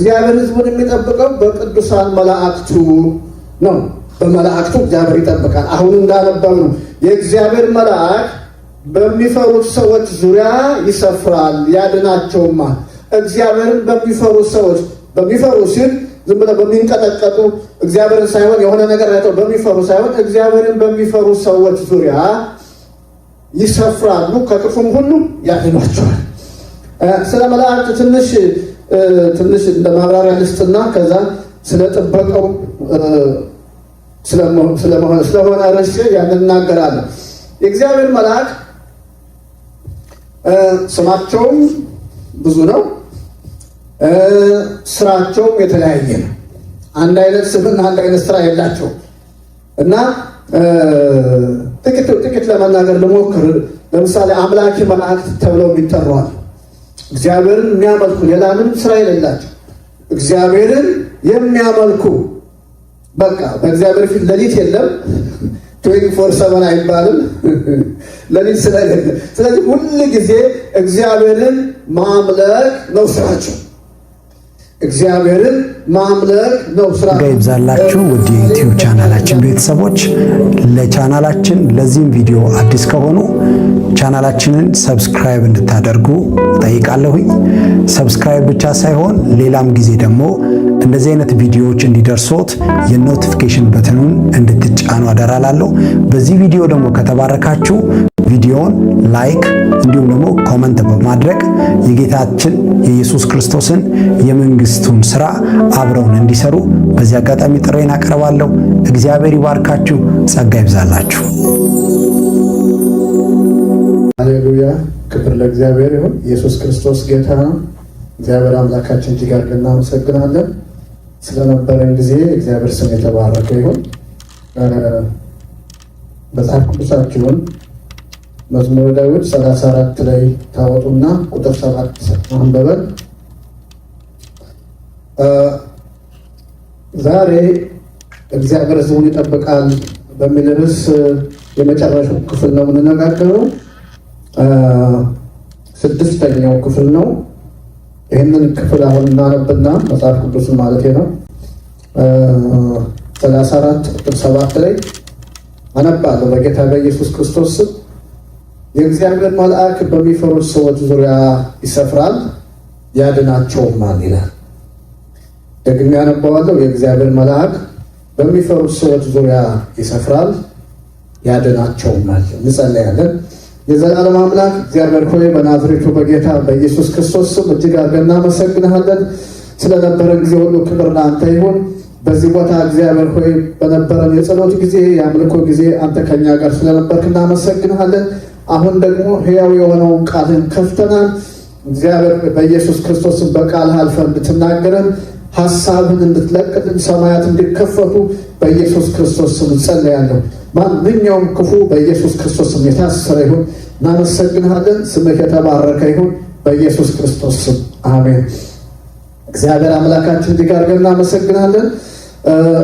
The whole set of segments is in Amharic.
እግዚአብሔር ሕዝቡን የሚጠብቀው በቅዱሳን መላእክቱ ነው። በመላእክቱ እግዚአብሔር ይጠብቃል። አሁን እንዳነበብ ነው የእግዚአብሔር መልአክ በሚፈሩት ሰዎች ዙሪያ ይሰፍራል ያድናቸውማል። እግዚአብሔርን በሚፈሩ ሰዎች በሚፈሩ ሲል ዝም ብለው በሚንቀጠቀጡ እግዚአብሔርን ሳይሆን የሆነ ነገር አይተው በሚፈሩ ሳይሆን እግዚአብሔርን በሚፈሩ ሰዎች ዙሪያ ይሰፍራሉ፣ ከክፉም ሁሉ ያድኗቸዋል። ስለ መላእክት ትንሽ እንደ ማብራሪያ ልስጥና ከዛ ስለ ጥበቃው ስለሆነ ርዕስ ያንን እናገራለሁ። የእግዚአብሔር መልአክ ስማቸውም ብዙ ነው፣ ስራቸውም የተለያየ ነው። አንድ አይነት ስምና አንድ አይነት ስራ የላቸው እና ጥቂት ለመናገር ልሞክር። ለምሳሌ አምላኪ መላእክት ተብለው ይጠራሉ። እግዚአብሔርን የሚያመልኩ ሌላ ምንም ስራ የሌላቸው እግዚአብሔርን የሚያመልኩ በቃ በእግዚአብሔር ፊት ሌሊት የለም 24/7 አይባልም ሌሊት ስለሌለ። ስለዚህ ሁሉ ጊዜ እግዚአብሔርን ማምለክ ነው ስራቸው። እግዚአብሔርን ማምለክ ነው ስራቸው። ይብዛላችሁ ውድ የዩቲዩብ ቻናላችን ቤተሰቦች፣ ለቻናላችን ለዚህም ቪዲዮ አዲስ ከሆኑ ቻናላችንን ሰብስክራይብ እንድታደርጉ ጠይቃለሁኝ። ሰብስክራይብ ብቻ ሳይሆን ሌላም ጊዜ ደግሞ እንደዚህ አይነት ቪዲዮዎች እንዲደርሶት የኖቲፊኬሽን በተኑን እንድትጫኑ አደራላለሁ። በዚህ ቪዲዮ ደግሞ ከተባረካችሁ ቪዲዮውን ላይክ እንዲሁም ደግሞ ኮመንት በማድረግ የጌታችን የኢየሱስ ክርስቶስን የመንግስቱን ስራ አብረውን እንዲሰሩ በዚህ አጋጣሚ ጥሬን አቀርባለሁ። እግዚአብሔር ይባርካችሁ፣ ጸጋ ይብዛላችሁ። ሃሌሉያ! ክብር ለእግዚአብሔር ይሁን። ኢየሱስ ክርስቶስ ጌታ ነው። እግዚአብሔር አምላካችን እጅግ አድርገን እናመሰግናለን። ስለነበረን ጊዜ እግዚአብሔር ስም የተባረከ ይሁን። መጽሐፍ ቅዱሳችሁን መዝሙረ ዳዊት 34 ላይ ታወጡና ቁጥር 7 አንበበን። ዛሬ እግዚአብሔር ሕዝቡን ይጠብቃል በሚል ርዕስ የመጨረሻው ክፍል ነው የምንነጋገረው። 6ኛው ክፍል ነው። ይህንን ክፍል አሁን እናነብና መጽሐፍ ቅዱስን ማለት ነው 34 ቁጥር 7 ላይ አነባለሁ በጌታ በኢየሱስ ክርስቶስ ስም። የእግዚአብሔር መልአክ በሚፈሩት ሰዎች ዙሪያ ይሰፍራል ያድናቸውማል ይላል። ደግሜ ያነባዋለሁ። የእግዚአብሔር መልአክ በሚፈሩት ሰዎች ዙሪያ ይሰፍራል ያድናቸውማል። እንጸልያለን። የዘላለም አምላክ እግዚአብሔር ሆይ በናዝሬቱ በጌታ በኢየሱስ ክርስቶስ ስም እጅግ አድርገን እናመሰግንሃለን። ስለነበረን ጊዜ ሁሉ ክብር ለአንተ ይሁን። በዚህ ቦታ እግዚአብሔር ሆይ በነበረን የጸሎት ጊዜ የአምልኮ ጊዜ አንተ ከኛ ጋር ስለነበርክ እናመሰግንሃለን። አሁን ደግሞ ሕያው የሆነውን ቃልን ከፍተናል። እግዚአብሔር በኢየሱስ ክርስቶስም በቃልህ አልፈህ እንድትናገረን ሐሳብን እንድትለቅልን ሰማያት እንዲከፈቱ በኢየሱስ ክርስቶስ ስም ጸልያለሁ። ማንኛውም ክፉ በኢየሱስ ክርስቶስ ስም የታሰረ ይሁን። እናመሰግንሃለን። ስምህ የተባረከ ይሁን በኢየሱስ ክርስቶስ ስም አሜን። እግዚአብሔር አምላካችን እጅግ አድርገን እናመሰግናለን።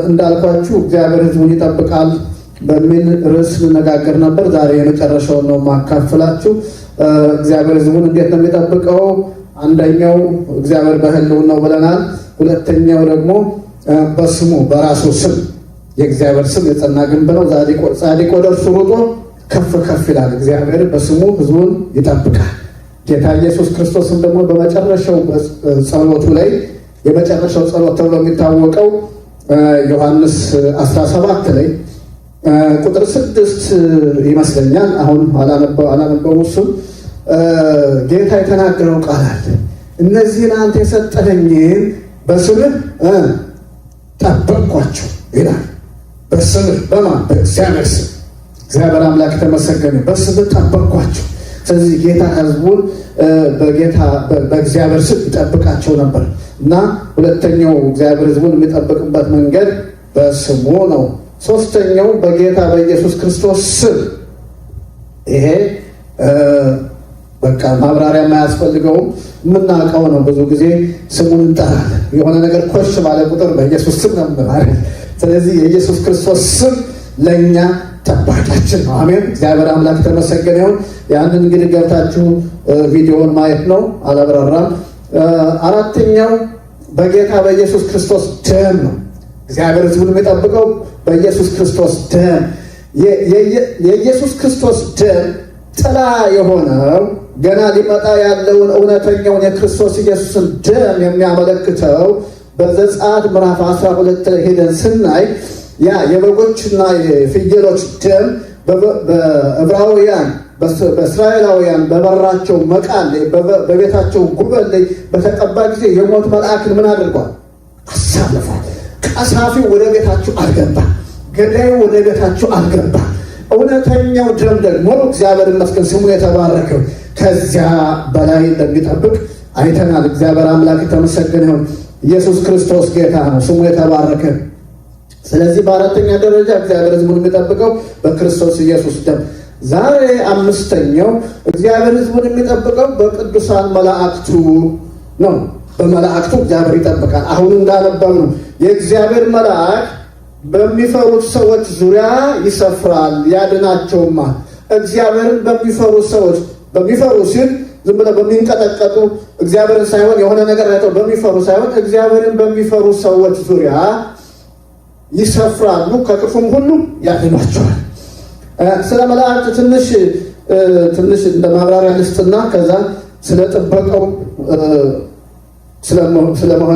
እንዳልኳችሁ እግዚአብሔር ሕዝቡን ይጠብቃል በሚል ርዕስ እንነጋገር ነበር። ዛሬ የመጨረሻውን ነው ማካፈላችሁ። እግዚአብሔር ሕዝቡን እንዴት ነው የሚጠብቀው? አንደኛው እግዚአብሔር በሕልውናው ብለናል። ሁለተኛው ደግሞ በስሙ በራሱ ስም። የእግዚአብሔር ስም የጸና ግንብ ነው። ጻድቅ ወደ እርሱ ሮጦ ከፍ ከፍ ይላል። እግዚአብሔር በስሙ ሕዝቡን ይጠብቃል። ጌታ ኢየሱስ ክርስቶስን ደግሞ በመጨረሻው ጸሎቱ ላይ የመጨረሻው ጸሎት ተብሎ የሚታወቀው ዮሐንስ 17 ላይ ቁጥር 6 ይመስለኛል። አሁን አላነበው እሱም ጌታ የተናገረው ቃል አለ። እነዚህን አንተ የሰጠኸኝን በስምህ ጠበቅኳቸው ይላል። በስምህ በማን? በእግዚአብሔር ስም። እግዚአብሔር አምላክ የተመሰገነ። በስምህ ጠበቅኳቸው። ስለዚህ ጌታ ሕዝቡን በእግዚአብሔር ስም ይጠብቃቸው ነበር እና ሁለተኛው እግዚአብሔር ሕዝቡን የሚጠብቅበት መንገድ በስሙ ነው። ሶስተኛው በጌታ በኢየሱስ ክርስቶስ ስም። ይሄ በቃ ማብራሪያ የማያስፈልገውም የምናውቀው ነው። ብዙ ጊዜ ስሙን እንጠራለን። የሆነ ነገር ኮሽ ባለ ቁጥር በኢየሱስ ስም ነው ማለት። ስለዚህ የኢየሱስ ክርስቶስ ስም ለእኛ ጠባቂያችን ነው። አሜን። እግዚአብሔር አምላክ ተመሰገነ ይሁን። ያንን እንግዲህ ገብታችሁ ቪዲዮውን ማየት ነው፣ አላብራራም። አራተኛው በጌታ በኢየሱስ ክርስቶስ ደም ነው። እግዚአብሔር ሕዝቡን የሚጠብቀው በኢየሱስ ክርስቶስ ደም። የኢየሱስ ክርስቶስ ደም ጥላ የሆነው ገና ሊመጣ ያለውን እውነተኛውን የክርስቶስ ኢየሱስን ደም የሚያመለክተው በዘጸአት ምዕራፍ 12 ሄደን ስናይ ያ የበጎችና የፍየሎች ደም በዕብራውያን በእስራኤላውያን በበራቸው መቃን ላይ በቤታቸው ጉበል ላይ በተቀባ ጊዜ የሞት መልአክን ምን አድርጓል? አሳልፏል። ቀሳፊው ወደ ቤታችሁ አልገባ፣ ገዳዩ ወደ ቤታችሁ አልገባ። እውነተኛው ደም ደግሞ እግዚአብሔር ይመስገን ስሙ የተባረከው ከዚያ በላይ እንደሚጠብቅ አይተናል። እግዚአብሔር አምላክ የተመሰገነ ይሁን። ኢየሱስ ክርስቶስ ጌታ ነው፣ ስሙ የተባረከ። ስለዚህ በአራተኛ ደረጃ እግዚአብሔር ሕዝቡን የሚጠብቀው በክርስቶስ ኢየሱስ ደም። ዛሬ አምስተኛው እግዚአብሔር ሕዝቡን የሚጠብቀው በቅዱሳን መላእክቱ ነው። በመላእክቱ እግዚአብሔር ይጠብቃል። አሁን እንዳነበብ ነው የእግዚአብሔር መልአክ በሚፈሩት ሰዎች ዙሪያ ይሰፍራል ያድናቸውማል። እግዚአብሔርን በሚፈሩ ሰዎች በሚፈሩ ሲል ዝም ብለው በሚንቀጠቀጡ እግዚአብሔርን ሳይሆን የሆነ ነገር አይተው በሚፈሩ ሳይሆን እግዚአብሔርን በሚፈሩ ሰዎች ዙሪያ ይሰፍራሉ፣ ከክፉም ሁሉ ያድናቸዋል። ስለ መላእክት ትንሽ እንደ ማብራሪያ ልስጥና ከዛ ስለ ጥበቃው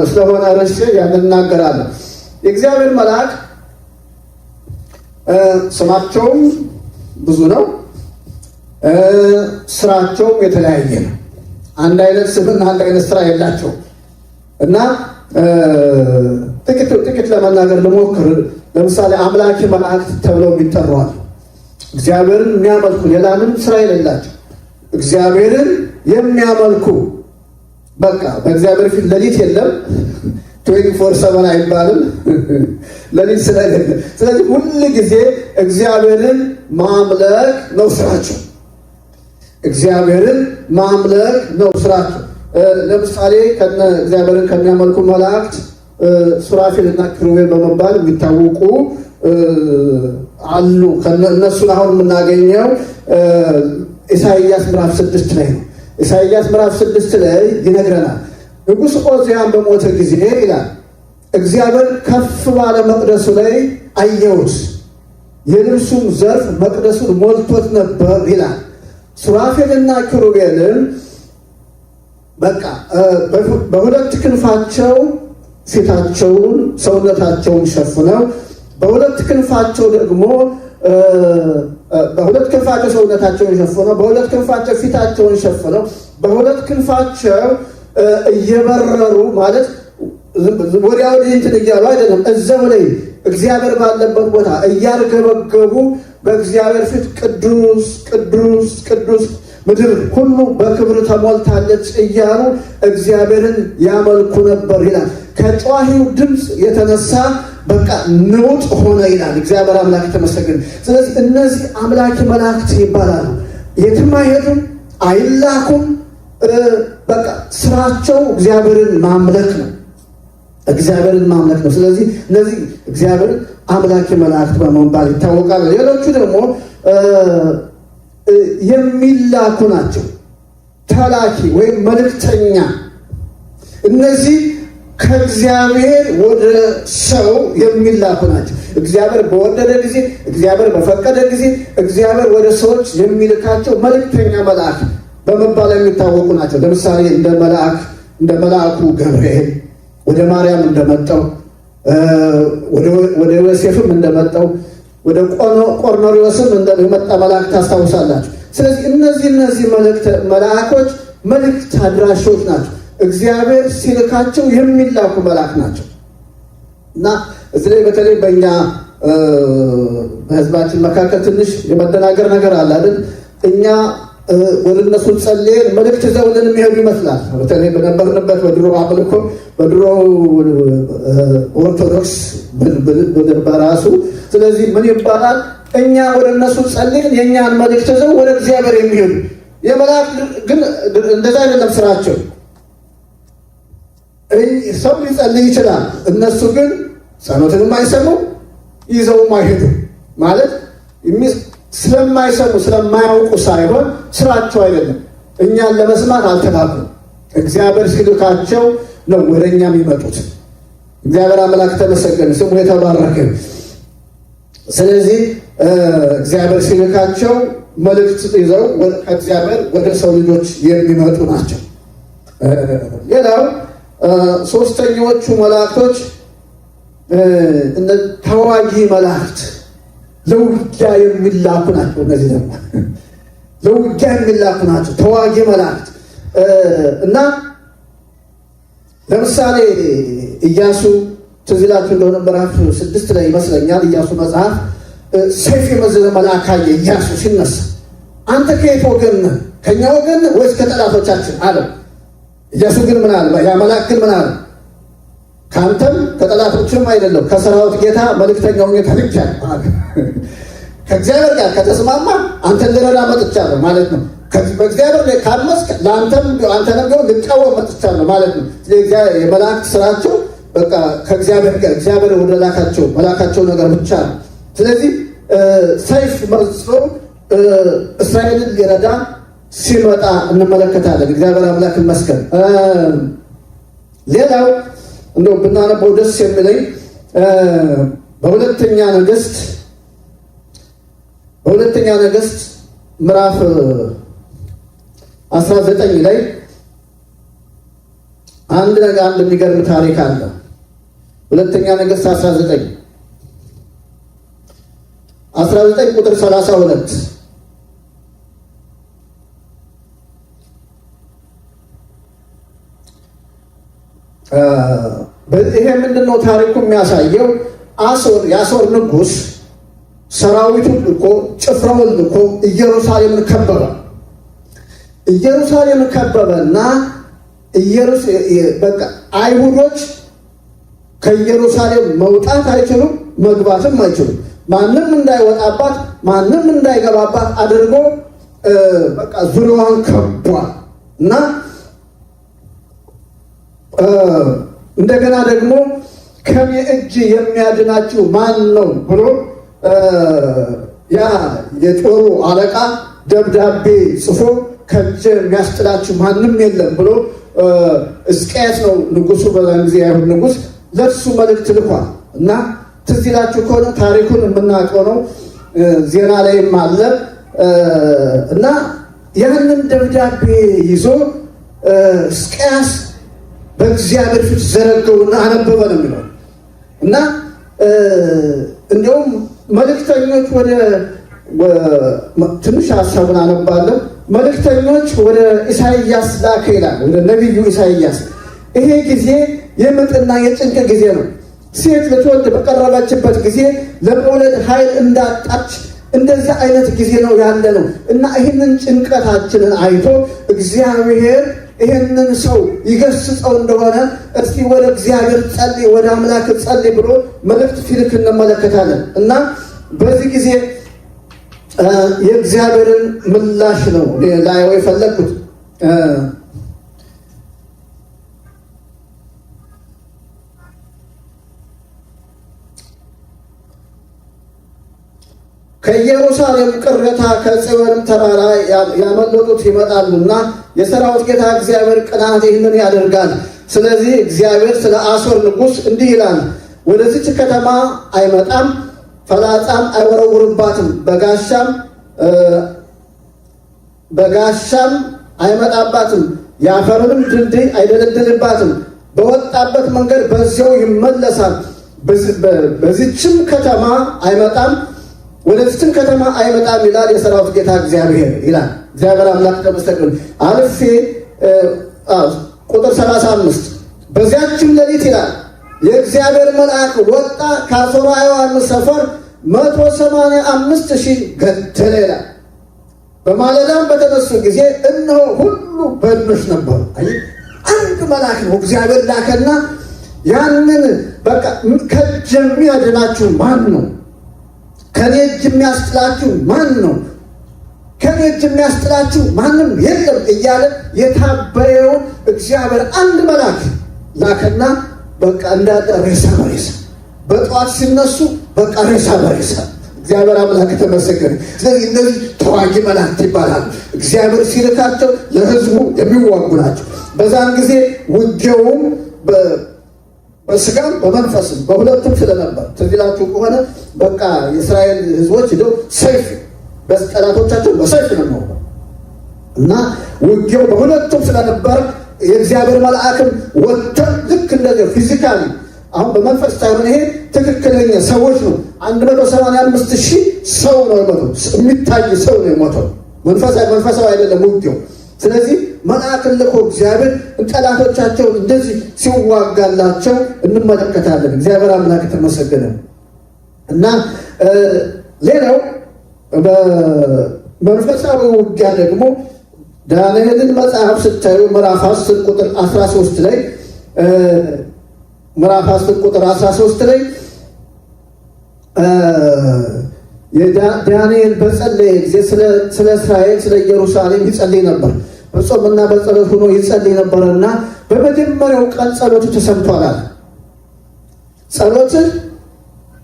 ስለሆነ ርዕስ ያን እናገራለሁ። የእግዚአብሔር መልአክ ስማቸውም ብዙ ነው፣ ስራቸውም የተለያየ ነው። አንድ አይነት ስምና አንድ አይነት ስራ የላቸው እና ጥቂት ለመናገር ልሞክር። ለምሳሌ አምላኪ መላእክት ተብለው የሚጠሯል። እግዚአብሔርን የሚያመልኩ ሌላ ምንም ስራ የሌላቸው እግዚአብሔርን የሚያመልኩ በቃ በእግዚአብሔር ፊት ሌሊት የለም 24/7 አይባልም ሌሊት ስለሌለ። ስለዚህ ሁል ጊዜ እግዚአብሔርን ማምለክ ነው ስራቸው። እግዚአብሔርን ማምለክ ነው ስራቸው። ለምሳሌ እግዚአብሔርን ከሚያመልኩ መላእክት ሱራፌልና ኪሩቤል በመባል የሚታወቁ አሉ። እነሱን አሁን የምናገኘው ኢሳይያስ ምዕራፍ 6 ላይ ነው። ኢሳይያስ ምዕራፍ 6 ላይ ይነግረናል። ንጉሥ ዖዝያን በሞተ ጊዜ ይላል እግዚአብሔር ከፍ ባለ መቅደሱ ላይ አየሁት፣ የልብሱም ዘርፍ መቅደሱን ሞልቶት ነበር ይላል። ሱራፌልና ኪሩቤልን በቃ በሁለት ክንፋቸው ፊታቸውን ሰውነታቸውን ሸፍነው በሁለት ክንፋቸው ደግሞ በሁለት ክንፋቸው ሰውነታቸውን ሸፍነው በሁለት ክንፋቸው ፊታቸውን ሸፍነው በሁለት ክንፋቸው እየበረሩ ማለት ወዲያ ወዲህ እንትን እያሉ አይደለም፣ እዛው ላይ እግዚአብሔር ባለበት ቦታ እያርገበገቡ በእግዚአብሔር ፊት ቅዱስ ቅዱስ ቅዱስ ምድር ሁሉ በክብር ተሞልታለች እያሉ እግዚአብሔርን ያመልኩ ነበር ይላል። ከጨዋሂው ድምፅ የተነሳ በቃ ነውጥ ሆነ ይላል። እግዚአብሔር አምላክ ተመሰገነ። ስለዚህ እነዚህ አምላኪ መላእክት ይባላሉ። የትም አይሄዱም፣ አይላኩም። በቃ ስራቸው እግዚአብሔርን ማምለክ ነው። እግዚአብሔርን ማምለክ ነው። ስለዚህ እነዚህ እግዚአብሔርን አምላኪ መላእክት በመባል ይታወቃሉ። ሌሎቹ ደግሞ የሚላኩ ናቸው። ተላኪ ወይም መልእክተኛ። እነዚህ ከእግዚአብሔር ወደ ሰው የሚላኩ ናቸው። እግዚአብሔር በወደደ ጊዜ፣ እግዚአብሔር በፈቀደ ጊዜ እግዚአብሔር ወደ ሰዎች የሚልካቸው መልእክተኛ መልአክ በመባል የሚታወቁ ናቸው። ለምሳሌ እንደ መልአኩ ገብርኤል ወደ ማርያም እንደመጣው፣ ወደ ዮሴፍም እንደመጣው፣ ወደ ቆርኔሌዎስም እንደመጣ መልአክ ታስታውሳላችሁ። ስለዚህ እነዚህ መልአኮች መልእክት አድራሾች ናቸው። እግዚአብሔር ሲልካቸው የሚላኩ መልአክ ናቸው እና እዚህ ላይ በተለይ በእኛ በሕዝባችን መካከል ትንሽ የመደናገር ነገር አለ አይደል? እኛ ወደ እነሱ ጸልየን መልእክት ይዘውልን የሚሄዱ ይመስላል። በተለይ በነበርንበት በድሮ አምልኮ በድሮ ኦርቶዶክስ በራሱ። ስለዚህ ምን ይባላል? እኛ ወደ እነሱ ጸልየን የእኛን መልእክት ይዘው ወደ እግዚአብሔር የሚሄዱ የመልአክ ግን እንደዛ አይደለም ስራቸው። ሰው ሊጸልይ ይችላል፣ እነሱ ግን ጸሎትንም አይሰሙ ይዘውም አይሄዱ ማለት ስለማይሰሙ ስለማያውቁ ሳይሆን ስራቸው አይደለም። እኛን ለመስማት አልተላኩም። እግዚአብሔር ሲልካቸው ነው ወደኛ የሚመጡት። እግዚአብሔር አምላክ ተመሰገነ፣ ስሙ የተባረከ። ስለዚህ እግዚአብሔር ሲልካቸው መልእክት ይዘው ከእግዚአብሔር ወደ ሰው ልጆች የሚመጡ ናቸው። ሌላው ሶስተኛዎቹ መላእክቶች ተዋጊ መላእክት ለውጊያ የሚላኩ ናቸው። እነዚህ ደግሞ ለውጊያ የሚላኩ ናቸው፣ ተዋጊ መላእክት እና ለምሳሌ ኢያሱ ትዝ ይላችሁ እንደሆነ ምዕራፍ 6 ላይ ይመስለኛል ኢያሱ መጽሐፍ ሰይፍ የመዘዘ መልአክ አየ። ኢያሱ ሲነሳ አንተ ከየት ወገን ነህ? ከእኛ ወገን ወይስ ከጠላቶቻችን አለው። ኢያሱ ግን ምን አለ? ያ መልአክ ግን ምን አለ? ከአንተም ከጠላቶችም አይደለም ከሰራዊት ጌታ መልእክተኛው ሆኜ ተልኬአለሁ አለ። ከእግዚአብሔር ጋር ከተስማማ አንተን ልረዳ መጥቻለሁ ማለት ነው። በእግዚአብሔር ላይ ካመስክ ለአንተም አንተንም ቢሆን ልቃወም መጥቻለሁ ማለት ነው። የመላእክት ስራቸው በቃ ከእግዚአብሔር ጋር እግዚአብሔር ወደ መላካቸው ነገር ብቻ ነው። ስለዚህ ሰይፍ መዝዞ እስራኤልን ሊረዳ ሲመጣ እንመለከታለን። እግዚአብሔር አምላክ ይመስገን። ሌላው እንደው ብናነበው ደስ የሚለኝ በሁለተኛ ነገሥት ምዕራፍ 19 ላይ አንድ የሚገርም ታሪክ አለ። ሁለተኛ ነገሥት 19 ቁጥር 32 ይሄ ምንድነው ታሪኩ የሚያሳየው? የአሦር ንጉሥ ሰራዊቱን ልኮ ጭፍራውን ልኮ ኢየሩሳሌምን ከበበና በቃ አይሁዶች ከኢየሩሳሌም መውጣት አይችሉም፣ መግባትም አይችሉም። ማንም እንዳይወጣባት ማንም እንዳይገባባት አድርጎ በቃ ዙሪያዋን ከቧል እና እንደገና ደግሞ ከኔ እጅ የሚያድናችሁ ማን ነው ብሎ ያ የጦሩ አለቃ ደብዳቤ ጽፎ ከእጅ የሚያስጥላችሁ ማንም የለም ብሎ ሕዝቅያስ ነው ንጉሱ፣ በዛን ጊዜ አይሁድ ንጉስ ለሱ መልእክት ልኳል እና ትዝ ይላችሁ ከሆነ ታሪኩን የምናውቀው ነው፣ ዜና ላይም አለ እና ያንን ደብዳቤ ይዞ ሕዝቅያስ በእግዚአብሔር ፊት ዘረገውና አነበበ ነው የሚለው እና እንዲሁም መልእክተኞች ትንሽ ሀሳቡን አነባለሁ። መልእክተኞች ወደ ኢሳይያስ ላከ ይላል፣ ወደ ነቢዩ ኢሳይያስ። ይሄ ጊዜ የምጥና የጭንቅ ጊዜ ነው። ሴት ልትወልድ በቀረበችበት ጊዜ ለመውለድ ኃይል እንዳጣች እንደዚህ አይነት ጊዜ ነው ያለ ነው እና ይህንን ጭንቀታችንን አይቶ እግዚአብሔር ይህንን ሰው ይገስጸው እንደሆነ እስቲ ወደ እግዚአብሔር ጸልይ፣ ወደ አምላክ ጸልይ ብሎ መልእክት ሲልክ እንመለከታለን እና በዚህ ጊዜ የእግዚአብሔርን ምላሽ ነው ላየው የፈለግኩት። ከኢየሩሳሌም ቅሬታ ከጽዮንም ተራራ ያመለጡት ይመጣሉና የሰራዊት ጌታ እግዚአብሔር ቅናት ይህንን ያደርጋል። ስለዚህ እግዚአብሔር ስለ አሦር ንጉሥ እንዲህ ይላል፣ ወደዚች ከተማ አይመጣም፣ ፈላጻም አይወረውርባትም፣ በጋሻም አይመጣባትም፣ የአፈርንም ድልድይ አይደለድልባትም። በወጣበት መንገድ በዚያው ይመለሳል። በዚችም ከተማ አይመጣም፣ ወደዚችም ከተማ አይመጣም ይላል የሰራዊት ጌታ እግዚአብሔር ይላል። እግዚአብሔር አምላክ ተመሰገነ። አልፌ ቁጥር 35 በዚያችም ሌሊት ይላል የእግዚአብሔር መልአክ ወጣ፣ ከአሦራውያን ሰፈር 185,000 ገደለ ይላል። በማለዳም በተነሱ ጊዜ እነሆ ሁሉ በድኖች ነበሩ። አንድ መልአክ ነው እግዚአብሔር ላከና ያንን በቃ ከእጅ የሚያድናችሁ ማን ነው? ከኔ እጅ የሚያስጥላችሁ ማን ነው? ከኔ እጅ የሚያስጥላችሁ ማንም የለም እያለ የታበየውን እግዚአብሔር አንድ መልአክ ላከና በቃ እንዳለ ሬሳ በሬሳ በጠዋት ሲነሱ በቃ ሬሳ በሬሳ። እግዚአብሔር አምላክ ተመሰገነ። ስለዚህ እነዚህ ተዋጊ መላእክት ይባላሉ። እግዚአብሔር ሲልካቸው ለሕዝቡ የሚዋጉ ናቸው። በዛን ጊዜ ውጊያውም በስጋም በመንፈስም በሁለቱም ስለነበር ትዝ ይላችሁ ከሆነ በቃ የእስራኤል ሕዝቦች ሄደው ሰይፍ በጠላቶቻቸው በሰይፍ ነው እና ውጊያው በሁለቱም ስለነበር የእግዚአብሔር መልአክም ወጥተው ልክ እንደዚህ ፊዚካሊ አሁን በመንፈስ ሳይሆን ይሄ ትክክለኛ ሰዎች ነው 185,000 ሰው ነው የሞተው። የሚታይ ሰው ነው የሞተው። መንፈሳዊ አይደለም ውጊያው። ስለዚህ መልአክን ልኮ እግዚአብሔር ጠላቶቻቸውን እንደዚህ ሲዋጋላቸው እንመለከታለን። እግዚአብሔር አምላክ የተመሰገነ እና ሌላው በመንፈሳዊ ውጊያ ደግሞ ዳንኤልን መጽሐፍ ስታዩ ምዕራፍ 10 ቁጥር 13 ላይ ምዕራፍ 10 ቁጥር 13 ላይ ዳንኤል በጸለየ ጊዜ ስለ እስራኤል ስለ ኢየሩሳሌም ይጸልይ ነበር። በጾምና በጸሎት ሆኖ ይጸልይ ነበርና በመጀመሪያው ቀን ጸሎቱ ተሰምቷል። ጸሎትን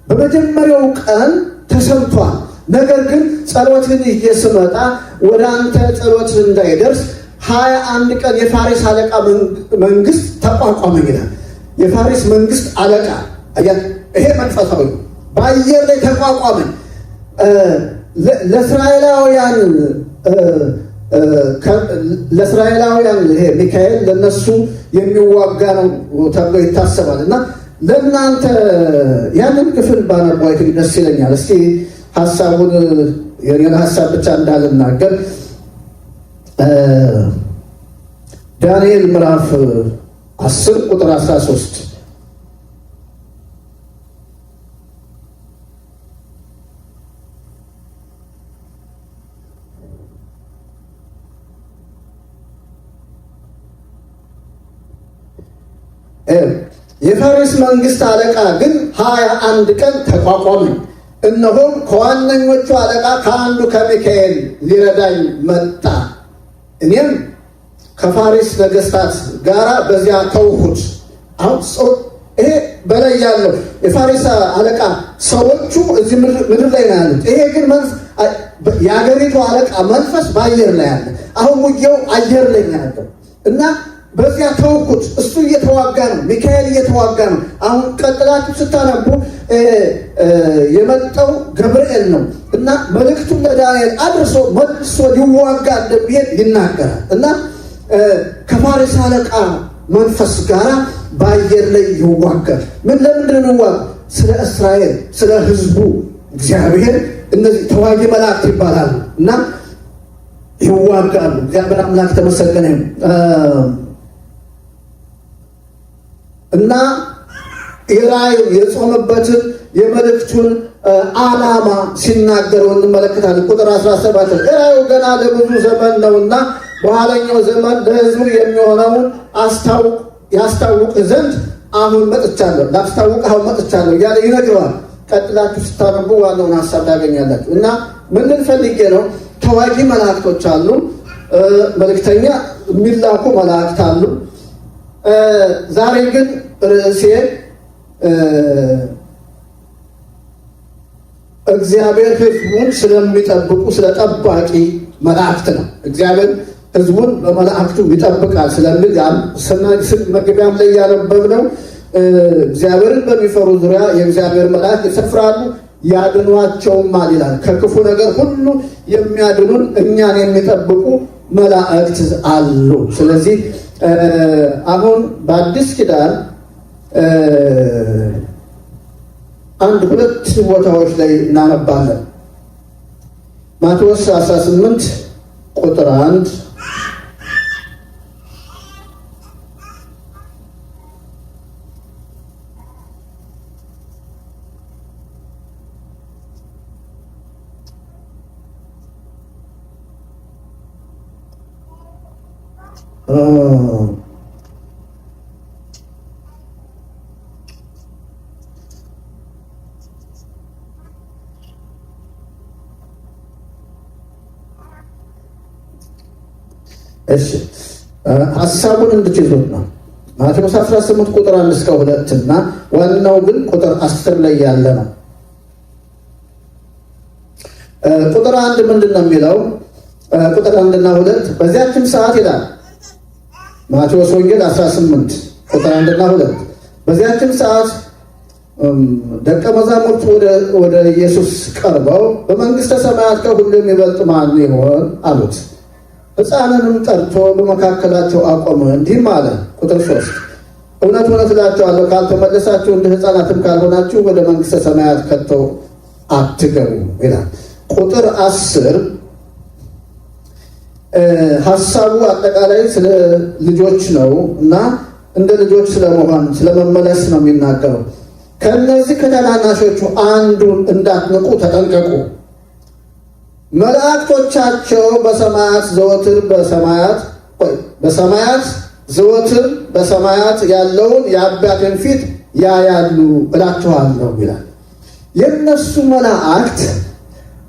በመጀመሪያው ቀን ተሰምቷል። ነገር ግን ጸሎትን እየስመጣ ወደ አንተ ጸሎት እንዳይደርስ 21 ቀን የፋሪስ አለቃ መንግስት ተቋቋመ ይላል። የፋሪስ መንግስት አለቃ ይሄ መንፈሳዊ በአየር ላይ ተቋቋመ። ለእስራኤላውያን ይሄ ሚካኤል ለነሱ የሚዋጋ ነው ተብሎ ይታሰባል እና ለእናንተ ያንን ክፍል ባነባይት ደስ ይለኛል። እስቲ ሐሳቡን የኔን ሐሳብ ብቻ እንዳልናገር ዳንኤል ምዕራፍ 10 ቁጥር 13 የፋሪስ መንግስት አለቃ ግን 21 ቀን ተቋቋመ። እነሆም ከዋነኞቹ አለቃ ከአንዱ ከሚካኤል ሊረዳኝ መጣ። እኔም ከፋሪስ ነገስታት ጋራ በዚያ ተውሁት። አሁን ይሄ በላይ ያለው የፋሪስ አለቃ ሰዎቹ እዚህ ምድር ላይ ነው ያሉት። ይሄ ግን የአገሪቱ አለቃ መንፈስ በአየር ላይ ያለ። አሁን ውጊያው አየር ላይ ነው ያለው እና በዚያ ተውኩት። እሱ እየተዋጋ ነው፣ ሚካኤል እየተዋጋ ነው። አሁን ቀጥላችሁ ስታነቡ የመጣው ገብርኤል ነው እና መልእክቱን ለዳንኤል አድርሶ መልሶ ሊዋጋ እንደሚሄድ ይናገራል እና ከፋሪስ አለቃ መንፈስ ጋር በአየር ላይ ይዋጋል። ለምንድን ነው ይዋጋ? ስለ እስራኤል ስለ ህዝቡ እግዚአብሔር እነዚህ ተዋጊ መላእክት ይባላሉ እና ይዋጋሉ። እግዚአብሔር አምላክ ተመሰገነ እና የራእዩን የጾመበትን የመልእክቱን ዓላማ ሲናገረው እንመለከታለን። ቁጥር 17 ራእዩ ገና ለብዙ ዘመን ነውና በኋለኛው ዘመን ለህዝቡ የሚሆነውን ያስታውቅ ዘንድ አሁን መጥቻለሁ፣ ላስታውቅ አሁን መጥቻለሁ እያለ ይነግረዋል። ቀጥላችሁ ስታነቡ ዋናውን ሀሳብ ታገኛላችሁ። እና ምን ፈልጌ ነው? ተዋጊ መላእክቶች አሉ፣ መልእክተኛ የሚላኩ መላእክት አሉ። ዛሬ ግን ርዕሴ እግዚአብሔር ህዝቡን ስለሚጠብቁ ስለ ጠባቂ መላእክት ነው። እግዚአብሔር ህዝቡን በመላእክቱ ይጠብቃል ስለሚል መግቢያም ላይ ያነበብነው እግዚአብሔርን በሚፈሩ ዙሪያ የእግዚአብሔር መላእክት ይሰፍራሉ ያድኗቸውማል ይላል። ከክፉ ነገር ሁሉ የሚያድኑን እኛን የሚጠብቁ መላእክት አሉ። ስለዚህ አሁን በአዲስ ኪዳን ሁለት ቦታዎች ላይ እናነባለን። ማቴዎስ 18 ቁጥር 1 ሐሳቡን እንድትይዙት ነው። ማቴዎስ 18 ቁጥር 1 እስከ 2 እና ዋናው ግን ቁጥር 10 ላይ ያለ ነው። ቁጥር 1 ምንድን ነው የሚለው? ቁጥር 1 እና 2 በዚያችም ሰዓት ይላል ማቴዎስ ወንጌል 18 ቁጥር 1 እና 2 በዚያችን ሰዓት ደቀ መዛሙርቱ ወደ ኢየሱስ ቀርበው በመንግሥተ ሰማያት ከሁሉ የሚበልጥ ማን ይሆን አሉት። ሕፃንንም ጠርቶ በመካከላቸው አቆመ፣ እንዲህም አለ። ቁጥር 3 እውነት እውነት እላችኋለሁ ካልተመለሳችሁ እንደ ሕፃናትም ካልሆናችሁ ወደ መንግሥተ ሰማያት ከቶ አትገቡ ይላል። ቁጥር 10 ሐሳቡ አጠቃላይ ስለ ልጆች ነው እና እንደ ልጆች ስለመሆን ስለመመለስ ነው የሚናገረው። ከነዚህ ከታናናሾቹ አንዱን እንዳትንቁ ተጠንቀቁ። መላእክቶቻቸው በሰማያት ዘወትር በሰማያት ያለውን የአባቴን ፊት ያያሉ እላችኋለሁ ይላል። የነሱ መላእክት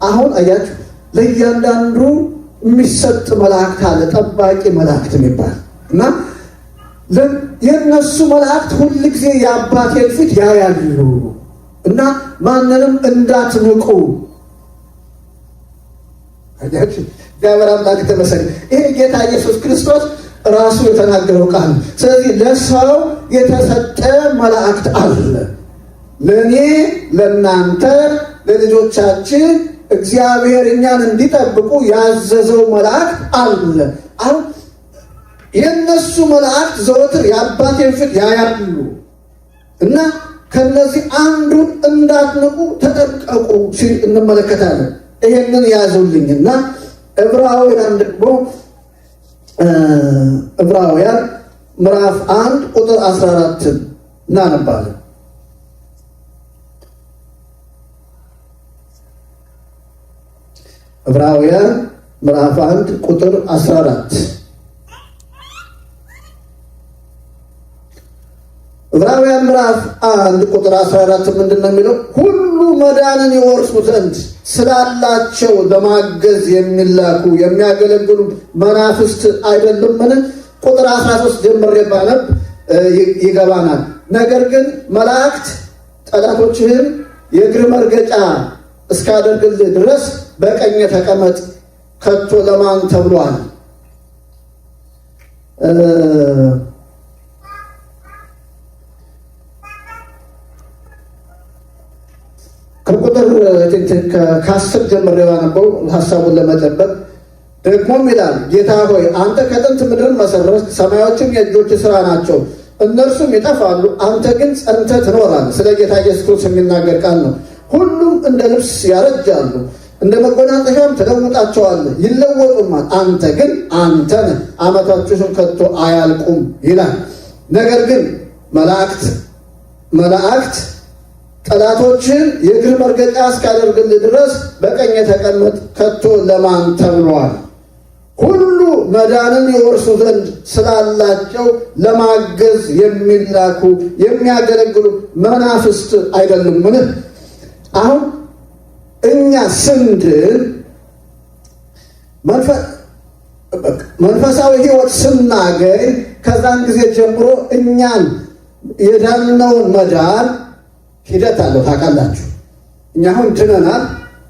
አሁን አያችሁ፣ ለእያንዳንዱ የሚሰጥ መላእክት አለ፣ ጠባቂ መላእክት የሚባል እና የነሱ መላእክት ሁል ጊዜ የአባቴን ፊት ያያሉ እና ማንንም እንዳትንቁ። እግዚአብሔር አምላክ ተመሰገነ። ይሄ ጌታ ኢየሱስ ክርስቶስ ራሱ የተናገረው ቃል። ስለዚህ ለሰው የተሰጠ መላእክት አለ። ለእኔ ለእናንተ ለልጆቻችን እግዚአብሔር እኛን እንዲጠብቁ ያዘዘው መላእክት አለ። አሁን የእነሱ መላእክት ዘወትር የአባቴን ፊት ያያሉ እና ከነዚህ አንዱን እንዳትንቁ ተጠንቀቁ ሲል እንመለከታለን። ይሄንን ያዙልኝና ዕብራውያን ደግሞ ዕብራውያን ምዕራፍ 1 ቁጥር 14 እናነባለን። ዕብራውያን ምዕራፍ 1 ቁጥር 14 ዕብራውያን ምዕራፍ 1 ቁጥር 14 ምንድን ነው የሚለው? ሁሉ መዳንን ይወርሱ ዘንድ ስላላቸው ለማገዝ የሚላኩ የሚያገለግሉ መናፍስት አይደሉምን? ቁጥር 13 ጀምሬ ባነብ ይገባናል። ነገር ግን መላእክት ጠላቶችህን የእግር መርገጫ እስካደርግልህ ድረስ በቀኝ ተቀመጥ ከቶ ለማን ተብሏል? ከቁጥር ከ10 ጀምሬ ባነበው ሐሳቡን ለመጠበቅ ደግሞም ይላል፣ ጌታ ሆይ አንተ ከጥንት ምድርን መሰረት፣ ሰማዮችም የእጆች ሥራ ናቸው፣ እነርሱም ይጠፋሉ፣ አንተ ግን ጸንተህ ትኖራለህ። ስለ ጌታ ኢየሱስ ክርስቶስ የሚናገር ቃል ነው። ሁሉም እንደ ልብስ ያረጃሉ፣ እንደ መጎናጸፊያም ትለውጣቸዋለህ፣ ይለወጡማል። አንተ ግን አንተ ነህ፣ ዓመታችሁም ከቶ አያልቁም ይላል። ነገር ግን መላእክት ጠላቶችን የእግር መርገጫ እስካደርግልህ ድረስ በቀኝ ተቀመጥ ከቶ ለማን ተብሏል? ሁሉ መዳንን ይወርሱ ዘንድ ስላላቸው ለማገዝ የሚላኩ የሚያገለግሉ መናፍስት አይደሉምን? አሁን እኛ ስንድን መንፈሳዊ ሕይወት ስናገኝ ከዛን ጊዜ ጀምሮ እኛን የዳንነውን መዳን ሂደት አለው። ታውቃላችሁ፣ እኛ አሁን ድነናል።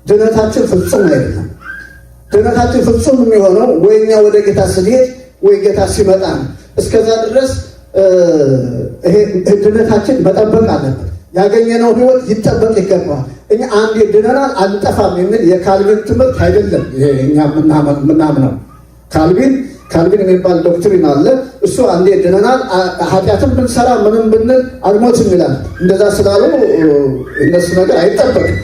ድነታችን ፍጹም አይደለም። ድነታችን ፍጹም የሚሆነው ወይ እኛ ወደ ጌታ ስንሄድ ወይ ጌታ ሲመጣ ነው። እስከዛ ድረስ ይሄ ድነታችን መጠበቅ አለበት። ያገኘነው ሕይወት ይጠበቅ ይገባል። እኛ አንዴ ድነናል አንጠፋም የሚል የካልቪን ትምህርት አይደለም። ይሄ እኛ የምናምነው ካልቪን የሚባል ዶክትሪን አለ። እሱ አንዴ ድነናል፣ ኃጢአትም ብንሰራ ምንም ብንል አልሞትም ይላል። እንደዛ ስላሉ እነሱ ነገር አይጠበቅም።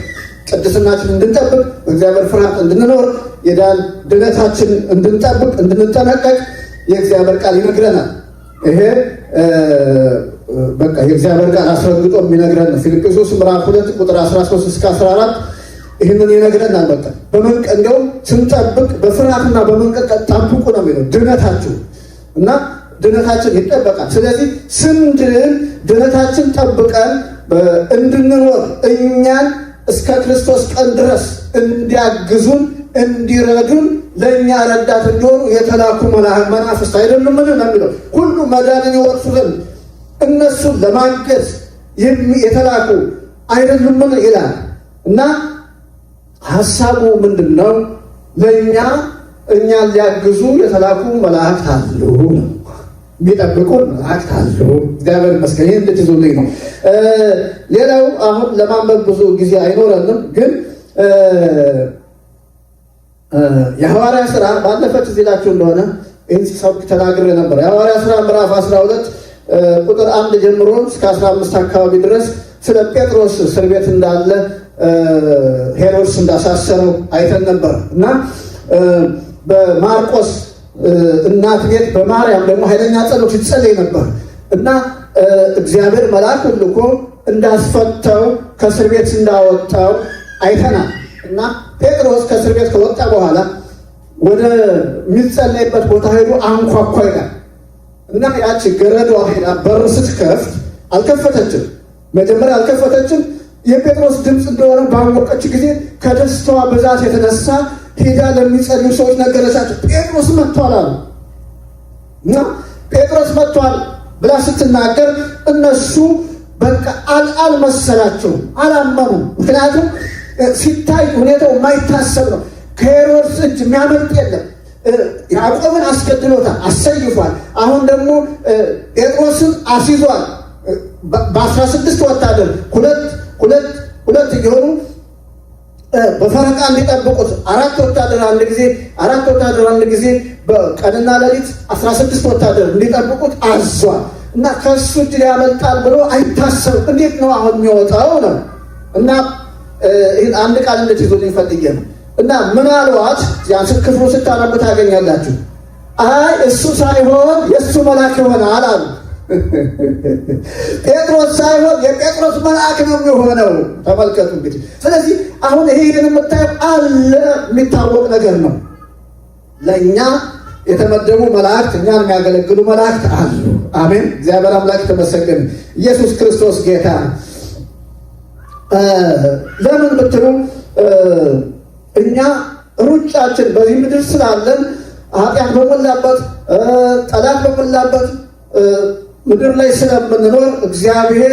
ቅድስናችን እንድንጠብቅ በእግዚአብሔር ፍርሃት እንድንኖር የዳን ድነታችን እንድንጠብቅ እንድንጠነቀቅ የእግዚአብሔር ቃል ይነግረናል። ይሄ በቃ የእግዚአብሔር ቃል አስረግጦ የሚነግረን ነው። ፊልጵስዩስ ምዕራፍ 2 ቁጥር 13 እስከ 14 ይህንን ይነግረናል። በቃ እንደውም ስንጠብቅ በፍርሃትና በመንቀጥቀጥ ጠብቁ ነው የሚለው ድነታችሁ እና ድነታችን ይጠበቃል። ስለዚህ ስንድን ድነታችን ጠብቀን እንድንኖር እኛን እስከ ክርስቶስ ቀን ድረስ እንዲያግዙን እንዲረዱን ለእኛ ረዳት እንዲሆኑ የተላኩ መናፍስት አይደሉምን ነው የሚለው። ሁሉ መዳንን ይወርሱ ዘንድ እነሱን ለማገዝ የተላኩ አይደሉምን ይላል እና ሐሳቡ ምንድን ነው? ለእኛ እኛን ሊያግዙ የተላኩ መላእክት አሉ ነው። የሚጠብቁን መላእክት አሉ። እግዚአብሔር ይመስገን። ይህን እንድትይዙልኝ ነው። ሌላው አሁን ለማንበብ ብዙ ጊዜ አይኖረንም፣ ግን የሐዋርያ ሥራ ባለፈው ትዝ ይላችሁ እንደሆነ ይህን ሲሰብክ ተናግሬ ነበር። የሐዋርያ ሥራ ምዕራፍ 12 ቁጥር 1 ጀምሮ እስከ 15 አካባቢ ድረስ ስለ ጴጥሮስ እስር ቤት እንዳለ ሄሮድስ እንዳሳሰረው አይተን ነበር እና በማርቆስ እናት ቤት በማርያም ደግሞ ኃይለኛ ጸሎት ይጸለይ ነበር እና እግዚአብሔር መልአኩን ልኮ እንዳስፈታው ከእስር ቤት እንዳወጣው አይተናል። እና ጴጥሮስ ከእስር ቤት ከወጣ በኋላ ወደ የሚጸለይበት ቦታ ሄዶ አንኳኳ ይላል እና ያቺ ገረዷ ሄዳ በር ስትከፍት አልከፈተችም። መጀመሪያ አልከፈተችም። የጴጥሮስ ድምፅ እንደሆነ ባወቀች ጊዜ ከደስታዋ ብዛት የተነሳ ሄዳ ለሚጸልዩ ሰዎች ነገረቻቸው። ጴጥሮስ መጥቷል አሉ እና ጴጥሮስ መጥቷል ብላ ስትናገር እነሱ በቃ አልመሰላቸውም፣ አላመኑም። ምክንያቱም ሲታይ ሁኔታው የማይታሰብ ነው። ከሄሮድስ እጅ የሚያመልጥ የለም። ያዕቆብን አስገድሎታል፣ አሰይፏል። አሁን ደግሞ ጴጥሮስን አስይዟል። በ16 ወታደር ሁለት እየሆኑ በፈረቃ እንዲጠብቁት አራት ወታደር አንድ ጊዜ በቀንና ሌሊት 16 ወታደር እንዲጠብቁት አዟል እና ከእሱ እጅ ያመልጣል ብሎ አይታሰብም። እንዴት ነው አሁን የሚወጣው ነው? እና ይህን አንድ ቃል እንድትይዙልኝ ፈልጌ ነው። እና ምናልባት ያን ክፍሉ ስታነቡ ታገኛላችሁ። አይ እሱ ሳይሆን የእሱ መልአክ ይሆናል አሉ። ጴጥሮስ ሳይሆን የጴጥሮስ መልአክ ነው የሚሆነው። ተመልከቱ እንግዲህ። ስለዚህ አሁን ይሄን የምታየው አለ የሚታወቅ ነገር ነው። ለእኛ የተመደቡ መላእክት፣ እኛን የሚያገለግሉ መላእክት አሉ። አሜን። እግዚአብሔር አምላክ ተመሰገነ። ኢየሱስ ክርስቶስ ጌታ ነው። ለምን ብትሉ እኛ ሩጫችን በዚህ ምድር ስላለን ኃጢአት በሞላበት ጠላት በሞላበት ምድር ላይ ስለምንኖር እግዚአብሔር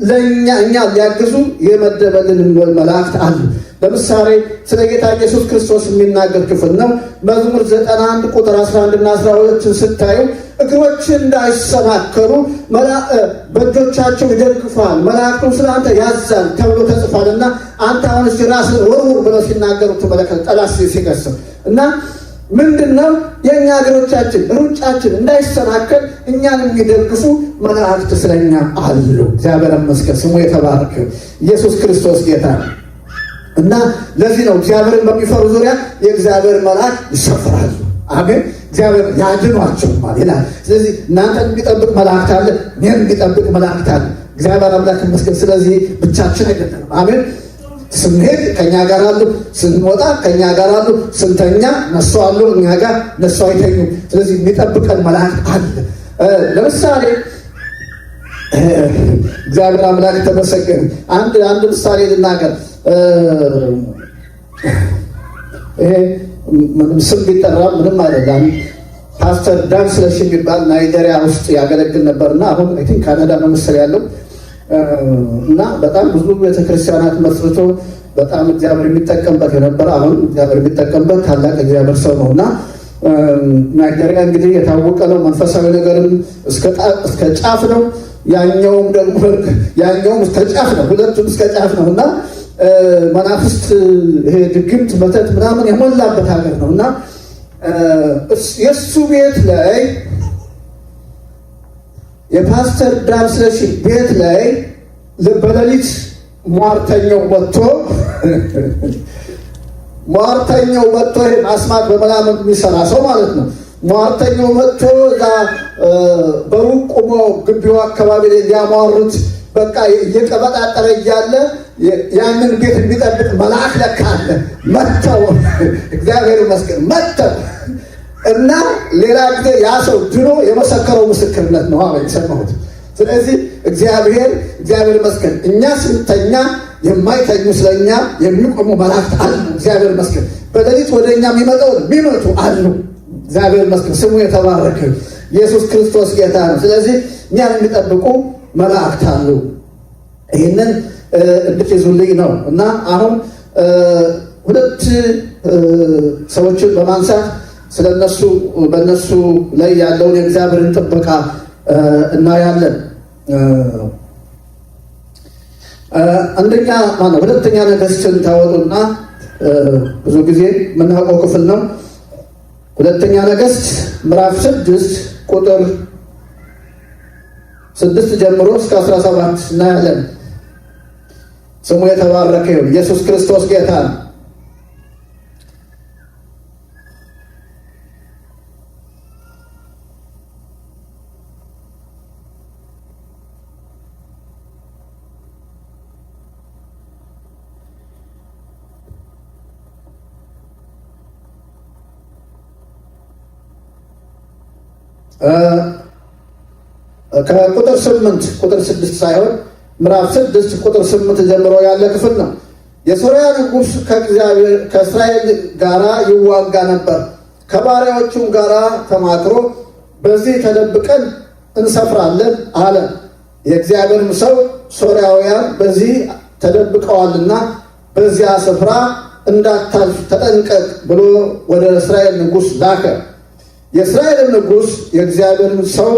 ለእኛ ሊያግዙ የመደበልን መላእክት አሉ። ለምሳሌ ስለ ጌታ ኢየሱስ ክርስቶስ የሚናገር ክፍል ነው። መዝሙር 91 ቁጥር 11 እና 12 ስታዩ እግሮች እንዳይሰናከሉ በእጆቻቸው ይደግፋል፣ መላእክቱን ስለ አንተ ያዛል ተብሎ ተጽፏልና አንተ አሁን እስቲ ራስን ወርውር ብለው ሲናገሩ ተመለከተ። ጠላት ሲገስም እና ምንድነው የእኛ እግሮቻችን ሩጫችን እንዳይሰናከል እኛን የሚደግፉ መላእክት ስለኛ አሉ። እግዚአብሔር ይመስገን፣ ስሙ የተባረከ ኢየሱስ ክርስቶስ ጌታ ነው። እና ለዚህ ነው እግዚአብሔርን በሚፈሩ ዙሪያ የእግዚአብሔር መልአክ ይሰፍራሉ። አሜን። እግዚአብሔር ያድኗቸዋል ይላል። ስለዚህ እናንተን የሚጠብቅ መላእክት አለ፣ እኔን የሚጠብቅ መላእክት አለ። እግዚአብሔር አምላክ ይመስገን። ስለዚህ ብቻችን አይደለንም። አሜን። ስንሄድ ከኛ ጋር አሉ፣ ስንወጣ ከኛ ጋር አሉ፣ ስንተኛ እነሱ አሉ እኛ ጋር፣ እነሱ አይተኙም። ስለዚህ የሚጠብቀን መላእክት አለ። ለምሳሌ እግዚአብሔር አምላክ ተመሰገነ። አንድ ምሳሌ ልናገር። ይሄ ምንም ስም ቢጠራ ምንም አይደለም። ፓስተር ዳን ስለሺ የሚባል ናይጄሪያ ውስጥ ያገለግል ነበርና አሁን አይ ቲንክ ካናዳ ነው መሰል ያለው እና በጣም ብዙ ቤተክርስቲያናት መስርቶ በጣም እግዚአብሔር የሚጠቀምበት የነበረ አሁን እግዚአብሔር የሚጠቀምበት ታላቅ እግዚአብሔር ሰው ነውና ናይጄሪያ እንግዲህ የታወቀ ነው። መንፈሳዊ ነገርም እስከ ጫፍ ነው። ያኛውም እስከ ጫፍ ነው። ሁለቱም እስከ ጫፍ ነው እና መናፍስት ይሄ ድግምት መተት ምናምን የሞላበት ሀገር ነው እና የእሱ ቤት ላይ የፓስተር ዳን ስለሺ ቤት ላይ በሌሊት ሟርተኛው መጥቶ ይሄ ማስማት በመላመድ የሚሰራ ሰው ማለት ነው። ሟርተኛው መጥቶ እዛ በሩቅ ቆሞ ግቢው አካባቢ ላይ ሊያሟሩት በቃ እየቀበጣጠረ እያለ ያንን ቤት የሚጠብቅ መልአክ ለካ አለ። መጥተው እግዚአብሔር ይመስገን መጥተው እና ሌላ ጊዜ ያ ሰው ድኖ የመሰከረው ምስክርነት ነው የሰማሁት። ስለዚህ እግዚአብሔር ይመስገን እኛ ስንተኛ የማይተኙ ስለኛ የሚቆሙ መላእክት አሉ። እግዚአብሔር ይመስገን በሌሊት ወደ እኛ የሚመጡ አሉ። እግዚአብሔር ይመስገን ስሙ የተባረከ ኢየሱስ ክርስቶስ ጌታ ነው። ስለዚህ እኛን የሚጠብቁ መላእክት አሉ። ይህንን እንድትይዙልኝ ነው እና አሁን ሁለት ሰዎችን በማንሳት ስለነሱ በነሱ ላይ ያለውን የእግዚአብሔርን ጥበቃ እናያለን። አንደኛ ማነው ሁለተኛ ነገሥትን ታወጡና ብዙ ጊዜ የምናውቀው ክፍል ነው። ሁለተኛ ነገሥት ምዕራፍ 6 ቁጥር 6 ጀምሮ እስከ 17 እናያለን። ስሙ የተባረከ ይሁን። ኢየሱስ ክርስቶስ ጌታ ነው። ከቁጥር 8 ቁጥር 6 ሳይሆን ምዕራፍ 6 ቁጥር 8 ጀምሮ ያለ ክፍል ነው። የሶርያ ንጉሥ ከእስራኤል ጋራ ይዋጋ ነበር። ከባሪያዎቹም ጋራ ተማክሮ በዚህ ተደብቀን እንሰፍራለን አለ። የእግዚአብሔርም ሰው ሶርያውያን በዚህ ተደብቀዋልና በዚያ ስፍራ እንዳታልፍ ተጠንቀቅ ብሎ ወደ እስራኤል ንጉሥ ላከ። የእስራኤል ንጉሥ የእግዚአብሔርን ሰው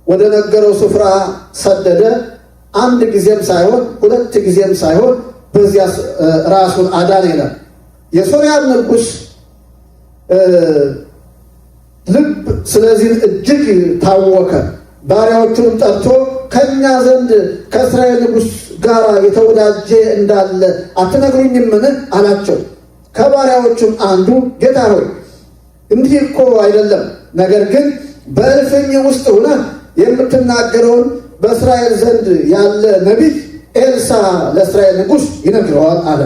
ወደ ነገረው ስፍራ ሰደደ። አንድ ጊዜም ሳይሆን ሁለት ጊዜም ሳይሆን በዚያ ራሱን አዳነ ይላል። የሶርያ ንጉሥ ልብ ስለዚህ እጅግ ታወከ። ባሪያዎቹንም ጠርቶ ከእኛ ዘንድ ከእስራኤል ንጉሥ ጋር የተወዳጀ እንዳለ አትነግሩኝምን? አላቸው። ከባሪያዎቹም አንዱ ጌታ ሆይ እንዲህ እኮ አይደለም፣ ነገር ግን በእልፍኝ ውስጥ ሆነህ የምትናገረውን በእስራኤል ዘንድ ያለ ነቢይ ኤልሳ ለእስራኤል ንጉሥ ይነግረዋል አለ።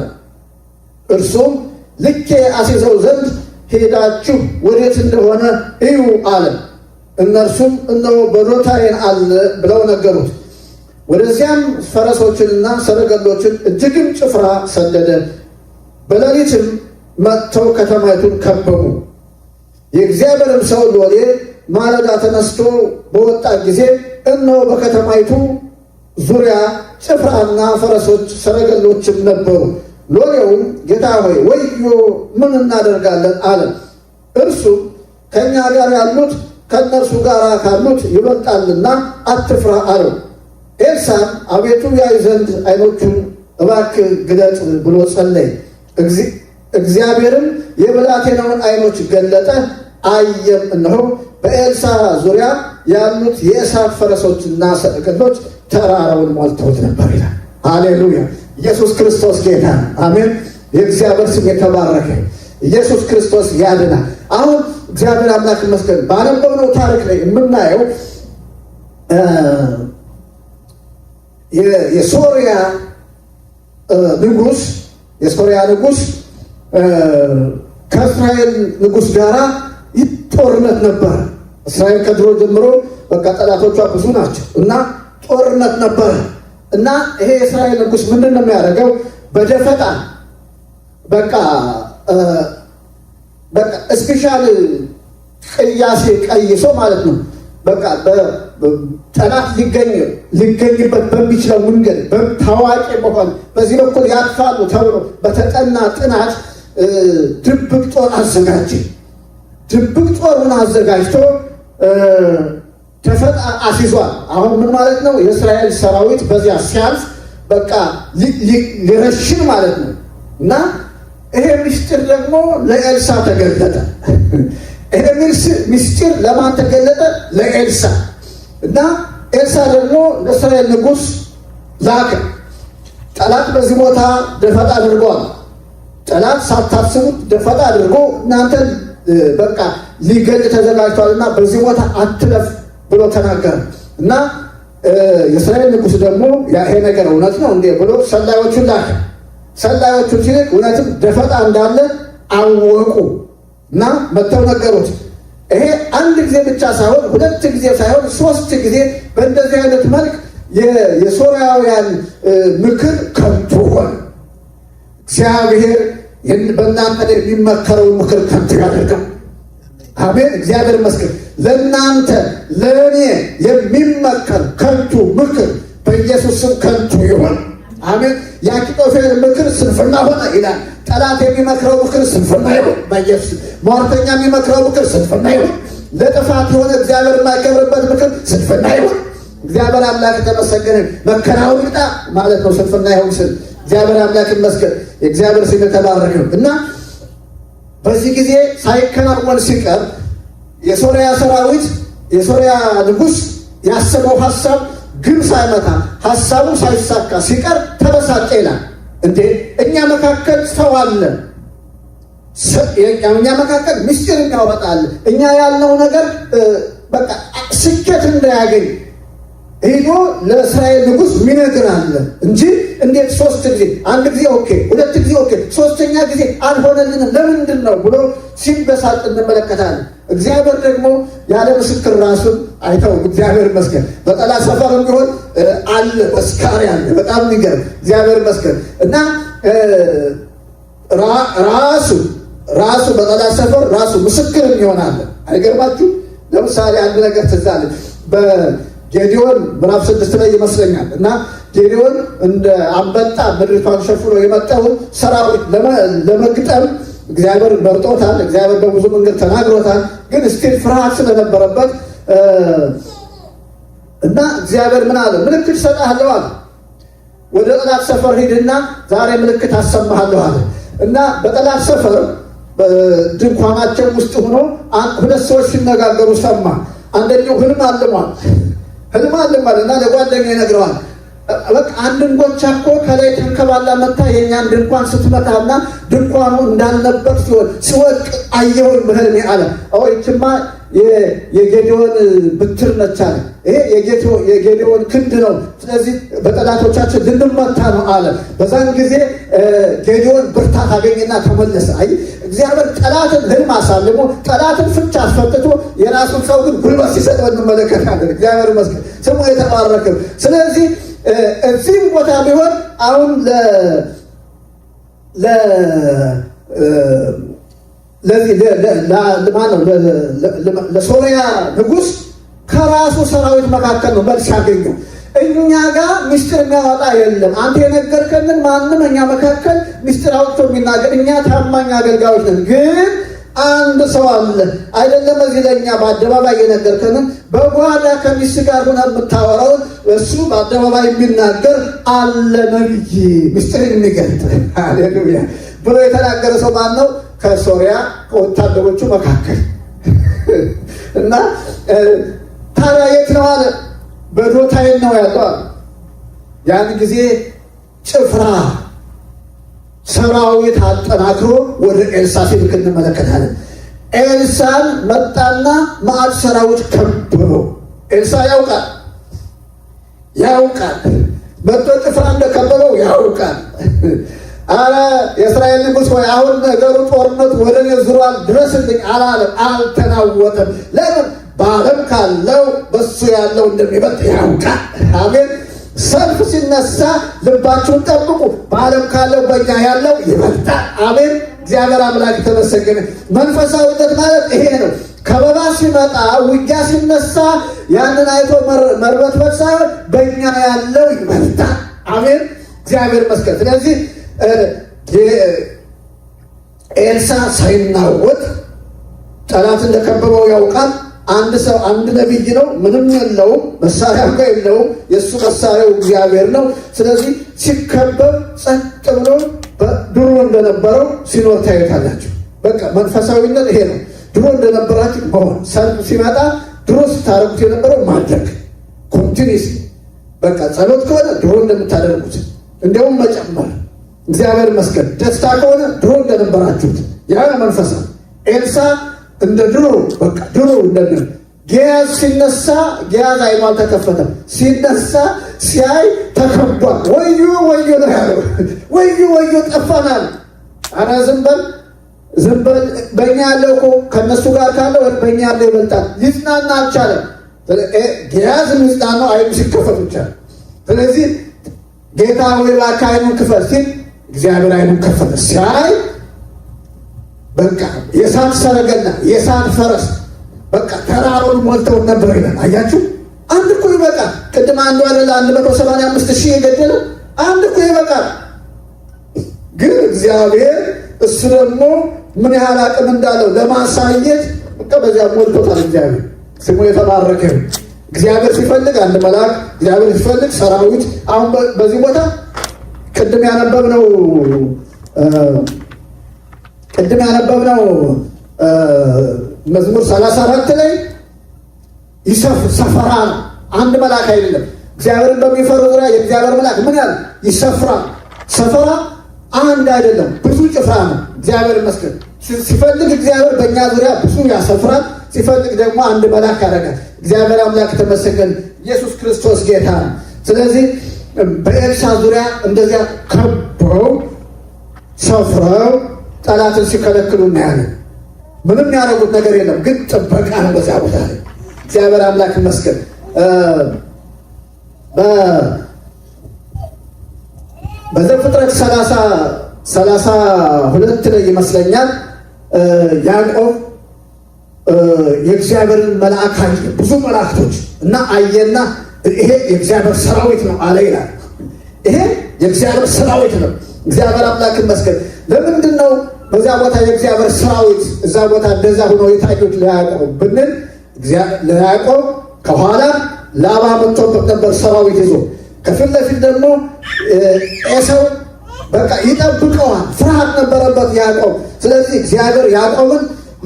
እርሱም ልኬ አስይዘው ዘንድ ሄዳችሁ ወዴት እንደሆነ እዩ አለ። እነርሱም እነሆ በዶታዬን አለ ብለው ነገሩት። ወደዚያም ፈረሶችንና ሰረገሎችን እጅግም ጭፍራ ሰደደ። በሌሊትም መጥተው ከተማይቱን ከበቡ። የእግዚአብሔርም ሰው ሎሌ ማለዳ ተነስቶ በወጣ ጊዜ እነሆ በከተማይቱ ዙሪያ ጭፍራና ፈረሶች ሰረገሎችም ነበሩ። ሎሌውም ጌታ ሆይ ወዮ ምን እናደርጋለን አለ። እርሱም ከእኛ ጋር ያሉት ከእነርሱ ጋር ካሉት ይበልጣልና አትፍራ አለው። ኤልሳዕ አቤቱ ያይ ዘንድ ዓይኖቹን እባክህ ግለጥ ብሎ ጸለየ። እግዚአብሔርም የብላቴናውን ዓይኖች ገለጠ፣ አየም፣ እነሆ በኤልሳዕ ዙሪያ ያሉት የእሳት ፈረሶችና ሰረገሎች ተራራውን ሞልተውት ነበር ይላል። ሃሌሉያ! ኢየሱስ ክርስቶስ ጌታ ነው። አሜን። የእግዚአብሔር ስም የተባረከ። ኢየሱስ ክርስቶስ ያድናል። አሁን እግዚአብሔር አምላክ ይመስገን ባነበብነው ታሪክ ላይ የምናየው የሶርያ ንጉሥ ከእስራኤል ንጉሥ ጋር ጦርነት ነበር። እስራኤል ከድሮ ጀምሮ በቃ ጠላቶቿ ብዙ ናቸው እና ጦርነት ነበር እና ይሄ የእስራኤል ንጉሥ ምንድን ነው የሚያደርገው? በደፈጣ በቃ ስፔሻል ቅያሴ ቀይሶ ማለት ነው። በቃ ጠላት ሊገኝበት በሚችለው መንገድ ታዋቂ በሆነ በዚህ በኩል ያጥፋሉ ተብሎ በተጠና ጥናት ድብቅ ጦር አዘጋጀ። ድብቅ ጦሩን አዘጋጅቶ ደፈጣ አስይዟል። አሁን ምን ማለት ነው? የእስራኤል ሰራዊት በዚያ ሲያልፍ በቃ ሊረሽን ማለት ነው እና ይሄ ምስጢር ደግሞ ለኤልሳዕ ተገለጠ። ይሄ ምስጢር ለማን ተገለጠ? ለኤልሳዕ። እና ኤልሳዕ ደግሞ ለእስራኤል ንጉሥ ላከ። ጠላት በዚህ ቦታ ደፈጣ አድርጓል። ጠላት ሳታስቡት ደፈጣ አድርጎ እናንተን በቃ ሊገል ተዘጋጅቷልና በዚህ ቦታ አትለፍ ብሎ ተናገረ። እና የእስራኤል ንጉሥ ደግሞ ይሄ ነገር እውነት ነው እንዴ ብሎ ሰላዮቹን ላከ። ሰላዮቹን ሲልክ እውነትም ደፈጣ እንዳለ አወቁ እና መጥተው ነገሩት። ይሄ አንድ ጊዜ ብቻ ሳይሆን ሁለት ጊዜ ሳይሆን 3 ጊዜ በእንደዚህ አይነት መልክ የሶርያውያን ምክር ከንቱ ሆነ። እግዚአብሔር በእናንተ ላይ የሚመከረውን ምክር ከንቱ ያደርጋል። አሜን። እግዚአብሔር ይመስገን። ለእናንተ ለእኔ የሚመከር ከንቱ ምክር በኢየሱስ ስም ከንቱ ይሆን። አሜን። የአኪጦፌል ምክር ስንፍና ሆነ ይላል። ጠላት የሚመክረው ምክር ስንፍና ይሁን በኢየሱስ። ሟርተኛ የሚመክረው ምክር ስንፍና ይሁን። ለጥፋት የሆነ እግዚአብሔር የማይከብርበት ምክር ስንፍና ይሁን። እግዚአብሔር አምላክ የተመሰገነ። መከራውን ይቅጣ ማለት ነው ስንፍና ይሁን ስል እግዚአብሔር አምላክ ይመስገን። የእግዚአብሔር ስም የተባረከ ነው። እና በዚህ ጊዜ ሳይከናወን ሲቀር የሶርያ ሰራዊት የሶርያ ንጉሥ ያሰበው ሐሳብ ግን ሳይመታ ሐሳቡ ሳይሳካ ሲቀር ተበሳጨ ይላል። እንዴ እኛ መካከል ሰው አለ፣ እኛ መካከል ምስጢር እናወጣል። እኛ ያልነው ነገር በቃ ስኬት እንዳያገኝ ሄዶ ለእስራኤል ንጉሥ ሚነግር አለ እንጂ እንዴት ሶስት ጊዜ አንድ ጊዜ ኦኬ፣ ሁለት ጊዜ ኦኬ፣ ሶስተኛ ጊዜ አልሆነልንም ለምንድን ነው ብሎ ሲበሳጭ እንመለከታለን። እግዚአብሔር ደግሞ ያለ ምስክር ራሱን አይተውም። እግዚአብሔር ይመስገን። በጠላት ሰፈር ቢሆን አለ መስካሪ አለ። በጣም የሚገርም እግዚአብሔር ይመስገን። እና ራሱ በጠላት ሰፈር ራሱ ምስክር ይሆናል። አይገርማችሁ? ለምሳሌ አንድ ነገር ትዝ አለኝ። ጌዲዮን ምዕራፍ 6 ላይ ይመስለኛል። እና ጌዲዮን እንደ አንበጣ ምድሪቷን ሸፍኖ የመጣውን ሰራዊት ለመግጠም እግዚአብሔር መርጦታል። እግዚአብሔር በብዙ መንገድ ተናግሮታል። ግን ስቲል ፍርሃት ስለነበረበት እና እግዚአብሔር ምን አለ? ምልክት እሰጥሃለሁ አለ። ወደ ጠላት ሰፈር ሂድና ዛሬ ምልክት አሰማሃለሁ አለ። እና በጠላት ሰፈር ድንኳናቸው ውስጥ ሆኖ ሁለት ሰዎች ሲነጋገሩ ሰማ። አንደኛው ህልም አልሟል እና ለጓደኛው ይነግረዋል። በቃ አንድ እንጎቻ እኮ ከላይ ተንከባላ መታ የኛን ድንኳን ስትመታና ድንኳኑ እንዳልነበር ሲወድቅ አየሁን በህልሜ አለ። ይችማ የጌዲዮን ብትር ነች አለ። ይሄ የጌዲዮን ክንድ ነው። ስለዚህ በጠላቶቻችን ልንመታ ነው አለ። በዛን ጊዜ ጌዲዮን ብርታት አገኘና ተመለሰ። አይ እግዚአብሔር ጠላትን ህልም አሳልሞ ጠላትን ፍቻ አስፈትቶ የራሱን ሰው ግን ጉልበት ሲሰጠው እንመለከታለን። እግዚአብሔር ይመስገን፣ ስሙ የተባረከ። ስለዚህ እዚህም ቦታ ቢሆን አሁን ለሶርያ ንጉሥ ከራሱ ሰራዊት መካከል ነው መልስ ያገኘው። እኛ ጋር ምስጢር የሚያወጣ የለም። አንተ የነገርከንን ማንም እኛ መካከል ምስጢር አውጥቶ የሚናገር እኛ ታማኝ አገልጋዮች ነን። ግን አንድ ሰው አለ አይደለም፣ እዚህ ለእኛ በአደባባይ የነገርከንን በጓዳ ከሚስት ጋር ሆነ የምታወራውን እሱ በአደባባይ የሚናገር አለ፣ ነቢይ ምስጢር የሚገልጥ ሃሌሉያ ብሎ የተናገረ ሰው ማን ነው? ከሶርያ ከወታደሮቹ መካከል እና ታዲያ የት ነው አለ? በዶታይን ነው ያለው። ያን ጊዜ ጭፍራ ሰራዊት አጠናክሮ ወደ ኤልሳ ሲልክ እንመለከታለን። ኤልሳን መጣና መዓት ሰራዊት ከበበው። ኤልሳ ያውቃል መጥቶ ጭፍራ እንደከበበው ያውቃል። አረ የእስራኤል ንጉሥ ሆይ አሁን ነገሩ ጦርነቱ ወደ እኔ ዙሯል፣ ድረስልኝ አላለም፣ አልተናወጠም። ለምን? በዓለም ካለው በሱ ያለው እንደሚበልጥ ያውቃል። አሜን። ሰልፍ ሲነሳ ልባችሁን ጠብቁ፣ በዓለም ካለው በእኛ ያለው ይበልጣል። አሜን። እግዚአብሔር አምላክ የተመሰገነ። መንፈሳዊነት ማለት ይሄ ነው። ከበባ ሲመጣ ውጊያ ሲነሳ ያንን አይቶ መርበትበት ሳይሆን በእኛ ያለው ይበልጣል። አሜን። እግዚአብሔር ይመስገን። ስለዚህ ኤልሳ ሳይናወጥ ጠላት እንደከበበው ያውቃል። አንድ ነቢይ ነው፣ ምንም የለውም፣ መሳሪያ የለውም። የእሱ መሳሪያው እግዚአብሔር ነው። ስለዚህ ሲከበብ ጸጥ ብሎ ድሮ እንደነበረው ሲኖር ታዩታላችሁ። በቃ መንፈሳዊነት ይሄ ነው። ድሮ እንደነበራችሁ መሆን፣ ሰልፍ ሲመጣ ድሮ ስታደርጉት የነበረው ማድረግ ኮንቲኒስ። በቃ ጸሎት ከሆነ ድሮ እንደምታደርጉት እንዲያውም መጨመር። እግዚአብሔር ይመስገን። ደስታ ከሆነ ድሮ እንደነበራችሁት ያ መንፈሳ። ኤልሳ እንደ ድሮ በቃ ድሮ እንደነ ጌያዝ ሲነሳ ጌያዝ አይኑ አልተከፈተም። ሲነሳ ሲያይ ተከቧል። ወዮ ነው ያለው። ወዮ ጠፋናል። አረ ዝም በል በእኛ ያለው እኮ ከእነሱ ጋር ካለው በእኛ ያለው ይበልጣል። ሊጽናና አልቻለም። ጌያዝ የሚጽናናው አይኑ ሲከፈት ብቻ። ስለዚህ ጌታ ሆይ እባክህ አይኑን ክፈት ሲል እግዚአብሔር አይኑን ከፈተ። ሲያይ በቃ የእሳት ሰረገላ የእሳት ፈረስ በቃ ተራሮን ሞልተው ነበር ይላል። አያችሁ፣ አንድ እኮ ይበቃል። ቅድም አንዱ አይደለ 185,000 የገደለው አንድ እኮ ይበቃል። ግን እግዚአብሔር እሱ ደግሞ ምን ያህል አቅም እንዳለው ለማሳየት በቃ በዚያ ሞልቶታል። እግዚአብሔር ስሙ የተባረከ ይሁን። እግዚአብሔር ሲፈልግ አንድ መልአክ፣ እግዚአብሔር ሲፈልግ ሰራዊት። አሁን በዚህ ቦታ ቅድም ያነበብነው መዝሙር 34 ላይ ሰፈራ አንድ መልአክ አይደለም። እግዚአብሔርን በሚፈሩ ዙሪያ የእግዚአብሔር መልአክ ምን ያህል ይሰፍራል። ሰፈራ አንድ አይደለም፣ ብዙ ጭፍራ ነው። እግዚአብሔር ይመስገን። ሲፈልግ እግዚአብሔር በእኛ ዙሪያ ብዙ ያሰፍራል፣ ሲፈልግ ደግሞ አንድ መልአክ ያደርጋል። እግዚአብሔር አምላክ ተመሰገን። ኢየሱስ ክርስቶስ ጌታ ነው። ስለዚህ በኤልሳ ዙሪያ እንደዚያ ከበው ሰፍረው ጠላትን ሲከለክሉ እናያለን። ምንም ያደረጉት ነገር የለም፣ ግን ጥበቃ ነው በዚያ ቦታ ላይ። እግዚአብሔር አምላክ ይመስገን። በዘፍጥረት 32 ላይ ይመስለኛል ያዕቆብ የእግዚአብሔርን መልአክ አየ፣ ብዙ መላእክቶች እና አየና ይሄ የእግዚአብሔር ሰራዊት ነው አለ ይላል። ይሄ የእግዚአብሔር ሰራዊት ነው። እግዚአብሔር አምላክ ይመስገን። ለምንድን ነው በዚያ ቦታ የእግዚአብሔር ሰራዊት እዛ ቦታ እንደዛ ሆኖ የታዩት ለያዕቆብ ብንል፣ ለያዕቆብ ከኋላ ላባ መጥቶበት ነበር ሰራዊት ይዞ፣ ከፊት ለፊት ደግሞ ኤሳው በቃ ይጠብቀዋል። ፍርሃት ነበረበት ያዕቆብ። ስለዚህ እግዚአብሔር ያዕቆብን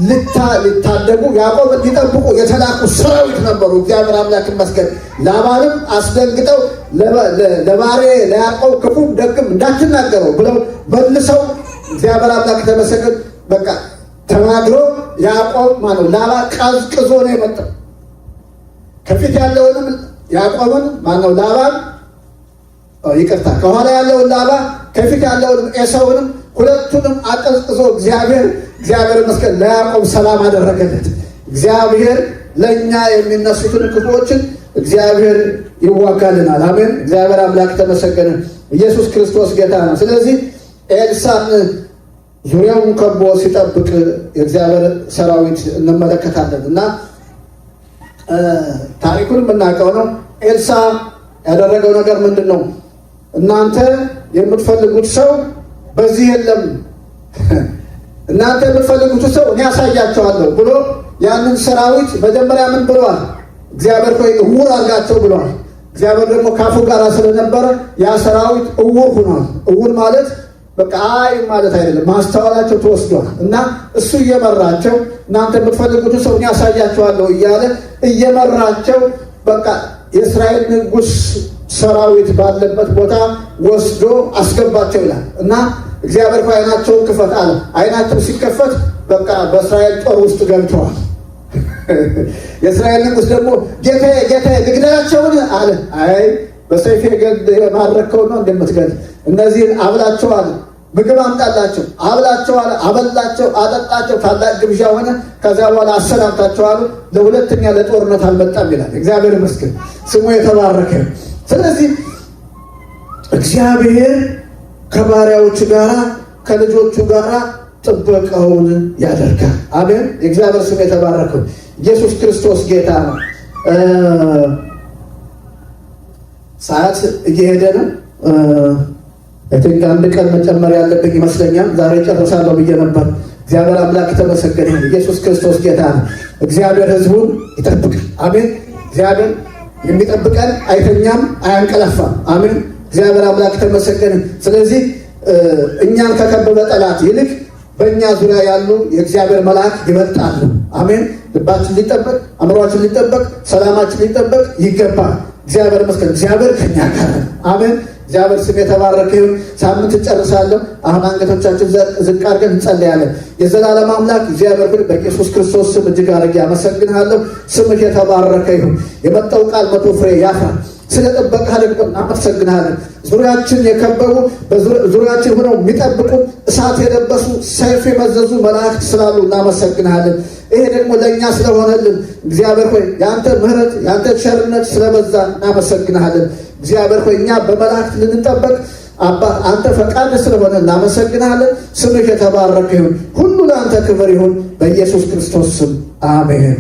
ሊታደጉ ያዕቆብን ሊጠብቁ የተላኩ ሰራዊት ነበሩ። እግዚአብሔር አምላክ ይመስገን። ላባንም አስደንግጠው ለባሬ ለያዕቆብ ክፉም ደግም እንዳትናገረው ብለው መልሰው እግዚአብሔር አምላክ ተመሰገን። በቃ ተናግሮ ያዕቆብ ማነው ላባ ቀዝቅዞ ነው የመጣው። ከፊት ያለውንም ያዕቆብን ማነው ላባን ይቅርታ፣ ከኋላ ያለውን ላባ ከፊት ያለውን ኤሳውንም ሁለቱንም አቀዝቅዞ እግዚአብሔር ይመስገን ለያዕቆብ ሰላም አደረገለት። እግዚአብሔር ለእኛ የሚነሱትን ክፉዎችን እግዚአብሔር ይዋጋልናል። አሜን። እግዚአብሔር አምላክ ተመሰገነ። ኢየሱስ ክርስቶስ ጌታ ነው። ስለዚህ ኤልሳን ዙሪያውን ከቦ ሲጠብቅ የእግዚአብሔር ሰራዊት እንመለከታለን እና ታሪኩን የምናውቀው ነው። ኤልሳ ያደረገው ነገር ምንድን ነው? እናንተ የምትፈልጉት ሰው በዚህ የለም፣ እናንተ የምትፈልጉት ሰው እኔ ያሳያቸዋለሁ ብሎ ያንን ሰራዊት መጀመሪያ ምን ብሏል? እግዚአብሔር ሆይ እውር አድርጋቸው ብሏል። እግዚአብሔር ደግሞ ካፉ ጋር ስለነበረ ያ ሰራዊት እውር ሆኗል። እውር ማለት በቃ አይ ማለት አይደለም፣ ማስተዋላቸው ተወስዷል እና እሱ እየመራቸው እናንተ የምትፈልጉት ሰው እኔ ያሳያቸዋለሁ እያለ እየመራቸው በቃ የእስራኤል ንጉሥ ሰራዊት ባለበት ቦታ ወስዶ አስገባቸው ይላል እና እግዚአብሔር አይናቸውን ክፈት አለ። አይናቸው ሲከፈት በቃ በእስራኤል ጦር ውስጥ ገብተዋል። የእስራኤል ንጉሥ ደግሞ ጌታዬ ልግደላቸውን አለ። አይ በሰይፌ የማረከው ነው እንደምትገል፣ እነዚህን አብላቸው አለ። ምግብ አምጣላቸው፣ አብላቸው አለ። አበላቸው፣ አጠጣቸው። ታላቅ ግብዣ ሆነ። ከዚያ በኋላ አሰናብታቸው አሉ። ለሁለተኛ ለጦርነት አልመጣም ይላል። እግዚአብሔር ይመስገን፣ ስሙ የተባረከ። ስለዚህ እግዚአብሔር ከባሪያዎቹ ጋራ ከልጆቹ ጋራ ጥበቃውን ያደርጋል። አሜን። የእግዚአብሔር ስም የተባረከው። ኢየሱስ ክርስቶስ ጌታ ነው። ሰዓት እየሄደ ነው። አንድ ቀን መጨመር ያለብኝ ይመስለኛል። ዛሬ ጨርሳለሁ ብዬ ነበር። እግዚአብሔር አምላክ ተመሰገነ። ኢየሱስ ክርስቶስ ጌታ ነው። እግዚአብሔር ሕዝቡን ይጠብቃል። አሜን። እግዚአብሔር የሚጠብቀን አይተኛም፣ አያንቀላፋም። አሜን። እግዚአብሔር አምላክ ተመሰገነ። ስለዚህ እኛን ከከበበ ጠላት ይልቅ በእኛ ዙሪያ ያሉ የእግዚአብሔር መልአክ ይበልጣሉ። አሜን። ልባችን ሊጠበቅ፣ አእምሯችን ሊጠበቅ፣ ሰላማችን ሊጠበቅ ይገባል። እግዚአብሔር ይመስገን። እግዚአብሔር ከኛ ጋር ነው። አሜን። እግዚአብሔር ስም የተባረከ ይሁን። ሳምንት እንጨርሳለሁ። አሁን አንገቶቻችን ዝቅ አድርገን እንጸልያለን። የዘላለም አምላክ እግዚአብሔር ሆይ በኢየሱስ ክርስቶስ ስም እጅግ አድርጌ አመሰግንሃለሁ። ስምህ የተባረከ ይሁን። የመጣው ቃል 100 ፍሬ ያፍራ። ስለ ጥበቃህ ደግሞ እናመሰግንሃለን። ዙሪያችን የከበቡ ዙሪያችን ሆነው የሚጠብቁ እሳት የለበሱ ሰይፍ የመዘዙ መላእክት ስላሉ እናመሰግንሃለን። ይሄ ደግሞ ለእኛ ስለሆነልን እግዚአብሔር ሆይ የአንተ ምሕረት የአንተ ቸርነት ስለበዛ እናመሰግንሃለን። እግዚአብሔር ሆይ እኛ በመላእክት ልንጠበቅ አንተ ፈቃድ ስለሆነ እናመሰግንሃለን። ስምህ የተባረከ ይሁን። ሁሉ ለአንተ ክብር ይሁን። በኢየሱስ ክርስቶስ ስም አሜን።